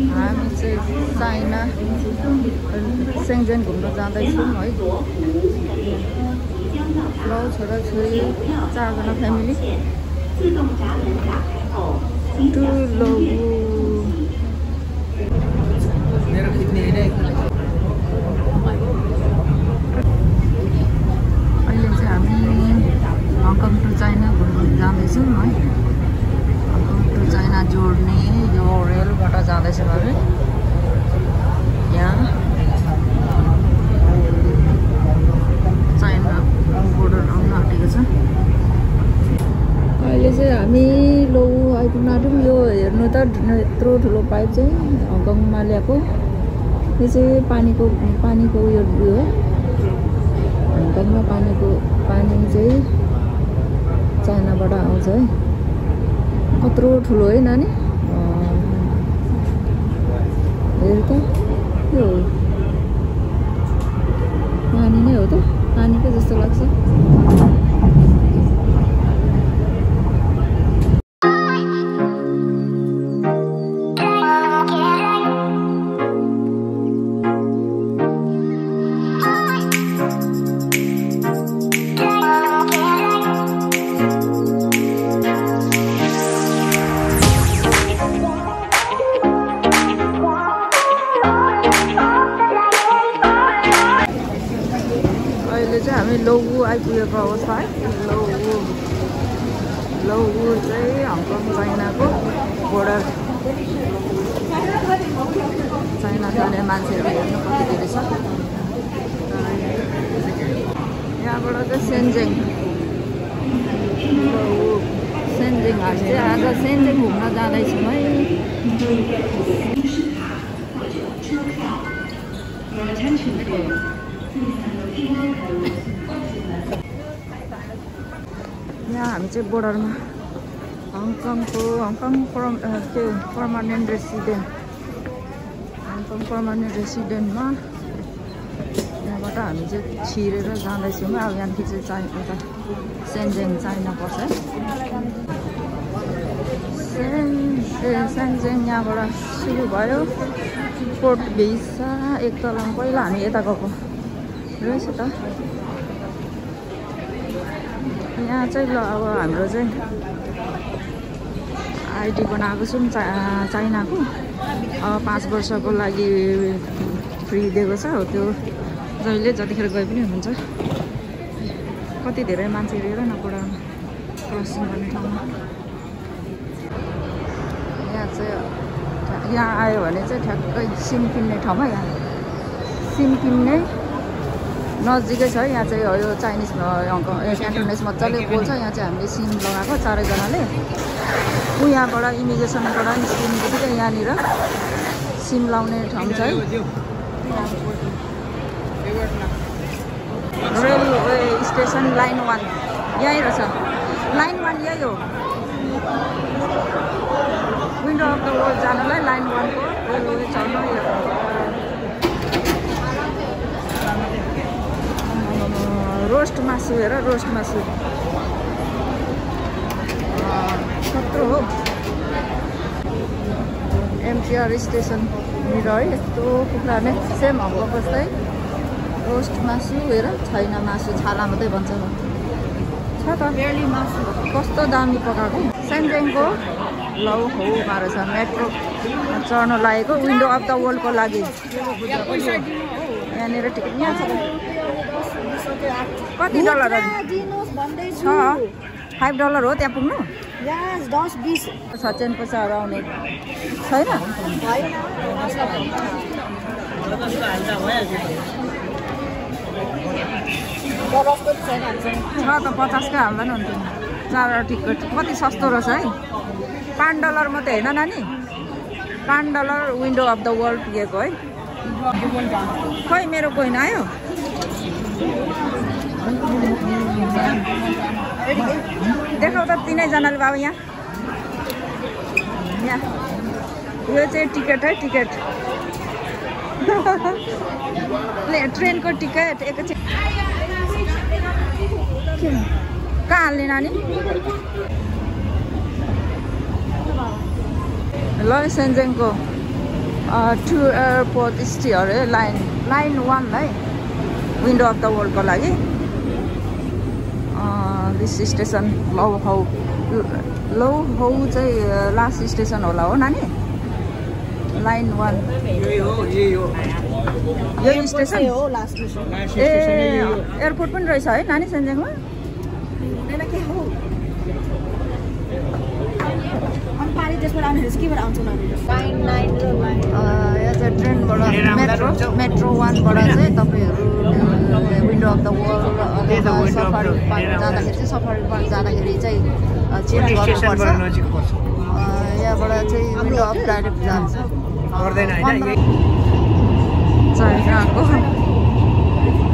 हामी चाहिँ China Schengen घुम्न जाँदैछौँ है। ल छोराछोरी 4 जना फ्यामिली टु लोगु। अहिले चाहिँ हामी हङकङ टु चाइना घुम्न जाँदैछौँ है। हङकङ टु चाइना जोड्ने यो रेलबाट जाँदैछ हामी। यहाँ चाइना बोर्डर आउन आँटेको छ। अहिले चाहिँ हामी लो आइपुग्न आँट्यौँ। यो हेर्नु त यत्रो ठुलो पाइप चाहिँ हङकङमा ल्याएको। यो चाहिँ पानीको उयो हो। हङकङमा पानी चाहिँ चाइनाबाट आउँछ है। कत्रो ठुलो है नानी। हेर त यो पानी नै हो त, पानीकै जस्तो लाग्छ। हामी लोगु आइपुगेको अवस्था है। लोगु चाहिँ हङकङ चाइनाको बोर्डर। चाइना जाने मान्छेहरू हेर्नु कति धेरै छ। यहाँबाट चाहिँ सेन्जेङ हामी चाहिँ आज सेन्जेङ घुम्न जाँदैछौँ है। यहाँ हामी चाहिँ बोर्डरमा हङकङ पर्मानेन्ट रेसिडेन्टमा यहाँबाट हामी चाहिँ छिरेर जाँदैछौँ। अब यहाँदेखि चाहिँ एउटा सेन्जेङ चाइना पर्छ। सेन्जेङ यहाँबाट सुरु भयो। पोर्ट भिसा एक तलमा पहिला हामी यता गएको रहेछ त। यहाँ चाहिँ ल अब हाम्रो चाहिँ आइडी बनाएको छौँ चाइनाको। 5 वर्षको लागि फ्री दिएको छ। त्यो जहिले जतिखेर गए पनि हुन्छ। कति धेरै मान्छेहरू हेर न बोर्डरमा क्रसिङ गर्ने ठाउँमा। यहाँ आयो भने चाहिँ ठ्याक्कै सिम किन्ने ठाउँमा, यहाँ सिम किन्ने नजिकै छ। यहाँ चाहिँ यो चाइनिज क्यान्टोनिज मजाले बोल्छ। यहाँ चाहिँ हामीले सिम लगाएको 4 जनाले। यहाँबाट इमिग्रेसनबाट निस्किने बित्तिकै यहाँनिर सिम लाउने ठाउँ छ है। रेलवे स्टेसन लाइन 1 यहीँ रहेछ। लाइन 1 यही हो। विन्डो अफ द वर्ल्ड जानलाई लाइन 1 को रेलवे चढ्न। रोस्ट मासु हेर, रोस्ट मासु कत्रो हो। एमटीआर स्टेसननिर है यस्तो कुखुरा नै सेम हाम्रो जस्तै रोस्ट मासु हेर। छैन मासु, छाला मात्रै भन्छ छ त। मासु कस्तो दामी पकाएको। सेन्जेङको लौ होमा रहेछ। मेट्रो चढ्न लागेको विन्डो अफ द वर्ल्डको लागि। यहाँनिर टिकट यहाँ छ। कति डलर छ? $5 हो त्यहाँ पुग्नु? 10-20 चेन पैसाहरू आउने छैन। छ त 50 हाल्दा नि हुन्थ्यो। 4 टिकट कति सस्तो रहेछ है। $5 मात्रै होइन नानी। $5 विन्डो अफ द वर्ल्ड पुगेको है। खै मेरो कोइन आयो। देखाउ त 3 जनाले बाबा। यहाँ यो चाहिँ टिकट है। टिकट ट्रेनको टिकट एकैछिन। कहाँ हाल्ने नानी? ल सेन्जेङको टु एयरपोर्ट स्टे अरे लाइन 1 है विन्डो अफ द वर्ल्डको लागि दिस स्टेसन लौ हौ चाहिँ लास्ट स्टेसन होला हो नानी लाइन 1 यो स्टेसन हो लास्ट स्टेसन ए एयरपोर्ट पनि रहेछ है नानी सेन्जेङमा ट्रेनबाट मेट्रो 1 बाट चाहिँ तपाईँहरू window of the world safari park जाँदाखेरि चाहिँ सफारी पार्क जाँदाखेरि चाहिँ चेन्ज गर्नुपर्छ यहाँबाट चाहिँ विन्डो अफ डाइरेक्ट जान्छ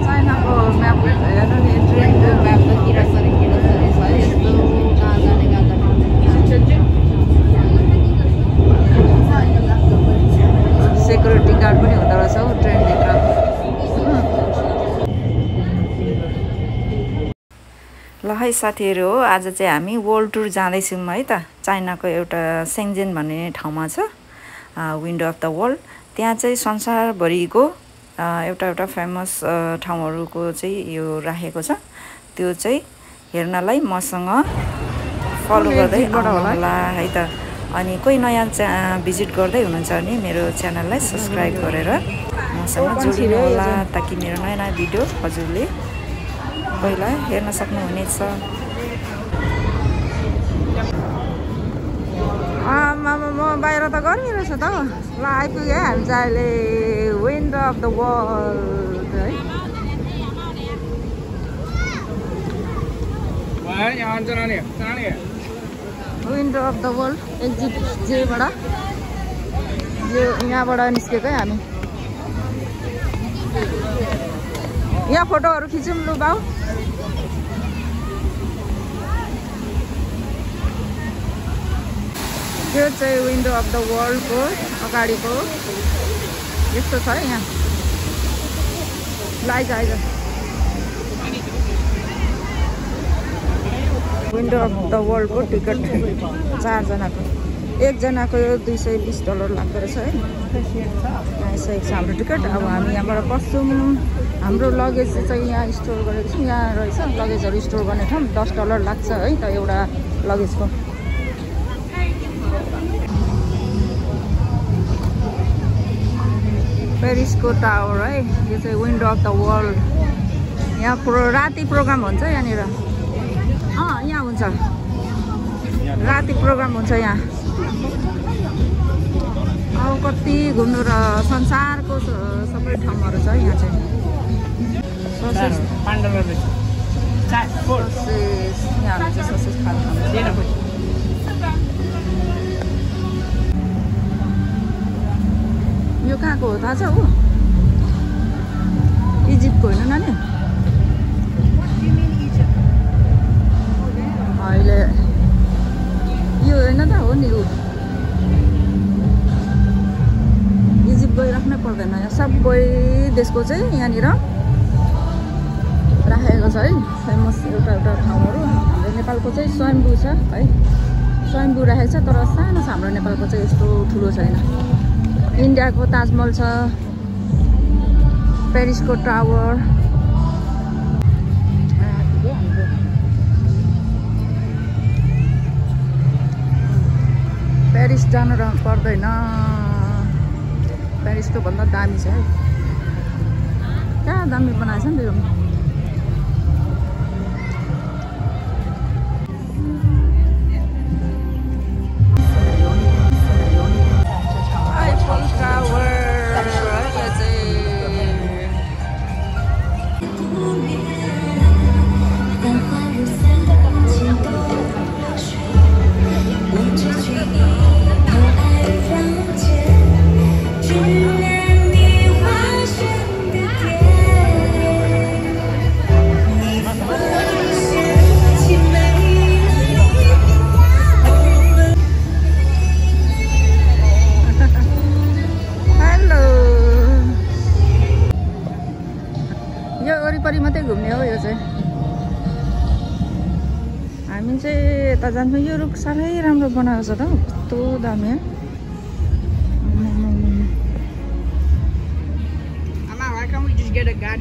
चाइनाको म्याप हेर्नु नि ट्रेनको म्याप त किरासरी छ यस्तो कहाँ जाने सेक्युरिटी गार्ड पनि हुँदो रहेछ हौ ट्रेनभित्र ल है साथीहरू हो आज चाहिँ हामी वर्ल्ड टुर जाँदैछौँ है त चाइनाको एउटा सेन्जेन भन्ने ठाउँमा छ विन्डो अफ द वर्ल्ड त्यहाँ चाहिँ संसारभरिको एउटा फेमस ठाउँहरूको चाहिँ यो राखेको छ त्यो चाहिँ हेर्नलाई मसँग फलो गर्दै होला है त अनि कोही नयाँ भिजिट गर्दै हुनुहुन्छ भने मेरो च्यानललाई सब्सक्राइब गरेर मसँग जोडिनु होला ताकि मेरो नयाँ नयाँ भिडियो हजुरले पहिला हेर्न सक्नुहुनेछ म बाहिर त गर्मी रहेछ त ल आइपुग्यो हामी चाहिँ अहिले विन्डो अफ द वर्ल्ड है window of the world exit जेबाट यहाँबाट निस्केको है हामी यहाँ फोटोहरू खिचौँ लु बाउ यो चाहिँ विन्डो अफ द वर्ल्डको अगाडिको यस्तो छ है यहाँ आइज विन्डो अफ द वर्ल्डको टिकट 4 जनाको एकजनाको $220 लाग्दो रहेछ है यसो हाम्रो टिकट अब हामी यहाँबाट पस्छौँ हाम्रो लगेज चाहिँ यहाँ स्टोर गरेको छौँ यहाँ रहेछ लगेजहरू स्टोर गर्ने ठाउँ $10 लाग्छ है त एउटा लगेजको पेरिसको टावर है यो चाहिँ विन्डो अफ द वर्ल्ड यहाँ राति प्रोग्राम हुन्छ यहाँनिर यहाँ हुन्छ राति प्रोग्राम हुन्छ यहाँ अब कति घुम्नु र संसारको सबै ठाउँहरू छ यहाँ चाहिँ ससेज खानु यो कहाँको हो थाहा छ हो इजिप्टको होइन नानी अहिले यो होइन त हो नि इजिप्ट गइराख्नै पर्दैन यहाँ सबै देशको चाहिँ यहाँनिर राखेको छ है फेमस एउटा ठाउँहरू हाम्रो नेपालको चाहिँ स्वयम्भू छ है स्वयम्भू राखेको छ तर सानो छ हाम्रो नेपालको चाहिँ यस्तो ठुलो छैन इन्डियाको ताजमहल छ पेरिसको टावर पेरिस जानु पर्दैन पेरिसको भन्दा दामी छ है कहाँ दामी बनाएछ नि त्यो वरिपरि मात्रै घुम्ने हो यो चाहिँ हामी चाहिँ यता जान्छौँ यो रुख साह्रै राम्रो बनाएको छ त कस्तो दामी Mama, why can't we just get a guide?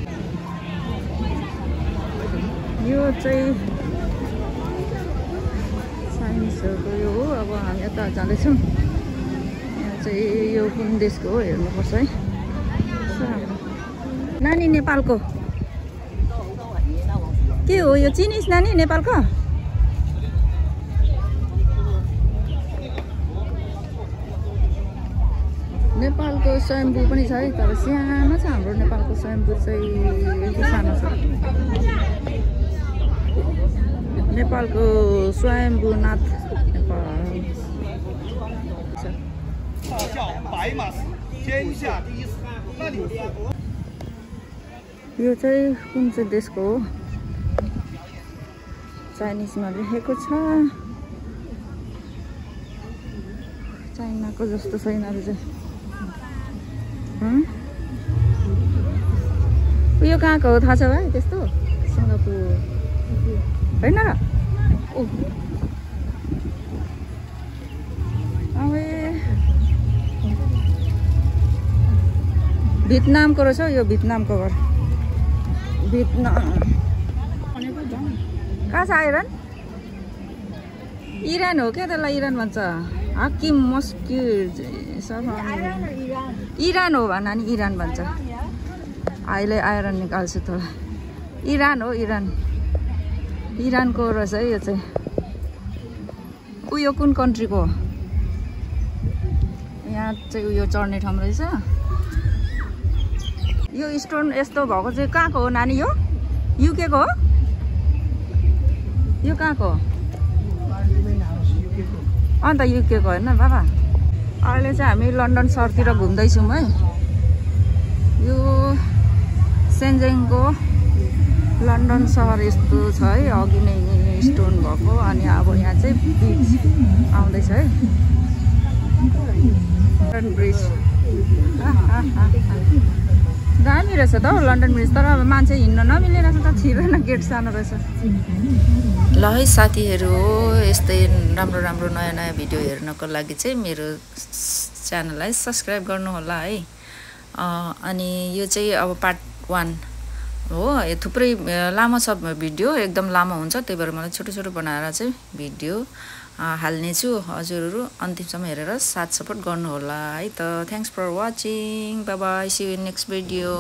यो चाहिँ साइन्सहरुको यो हो। अब हामी यता जाँदैछौँ। यहाँ चाहिँ यो कुन देशको हो हेर्नुपर्छ है। नानी नेपालको के हो यो? चिनिस नानी नेपालको? नेपालको स्वयम्भू पनि छ है, तर सानो छ। हाम्रो नेपालको स्वयम्भू चाहिँ यति सानो छ। नेपालको स्वयम्भूनाथ नेपाल यो चाहिँ कुन चाहिँ देशको हो? चाइनिजमा लेखेको छ। चाइनाको जस्तो छैन चाहिँ। यो कहाँको हो थाहा छ भाइ? त्यस्तो सिङ्गापुर होइन र? अब भियतनामको रहेछ यो। भियतनामको घर। भियतनाम कहाँ छ? आइरन? इरान हो क्या? त्यसलाई इरान भन्छ। हाकिम मस्किड इरान हो भन नि। इरान भन्छ। अहिले आइरन निकाल्छु त। इरान हो, इरान। इरानको रहेछ है यो चाहिँ। उयो कुन कन्ट्रीको हो? यहाँ चाहिँ उयो चढ्ने ठाउँ रहेछ। यो स्टोन यस्तो भएको चाहिँ कहाँको हो नानी? यो युके को हो? यो कहाँको हो? अन्त युके को होइन बाबा? अहिले चाहिँ हामी लन्डन सहरतिर घुम्दैछौँ है। यो सेन्जेङको लन्डन सहर यस्तो छ है। अघि नै स्टोन भएको। अनि अब यहाँ चाहिँ ब्रिज आउँदैछ है। लन्डन ब्रिज दामी रहेछ त हौ लन्डन ब्रिज। तर अब मान्छे हिँड्न नमिलेर त छिर्दैन, गेट सानो रहेछ। ल है साथीहरू, यस्तै राम्रो राम्रो नयाँ नयाँ भिडियो हेर्नको लागि चाहिँ मेरो च्यानललाई सब्सक्राइब गर्नु होला है। अनि यो चाहिँ अब पार्ट 1 हो। यो थुप्रै लामो छ भिडियो, एकदम लामो हुन्छ। त्यही भएर मलाई छोटो छोटो बनाएर चाहिँ भिडियो हाल्नेछु। हजुरहरू अन्तिमसम्म हेरेर साथ सपोर्ट गर्नु होला है त। Thanks for watching. Bye bye. See you in next video.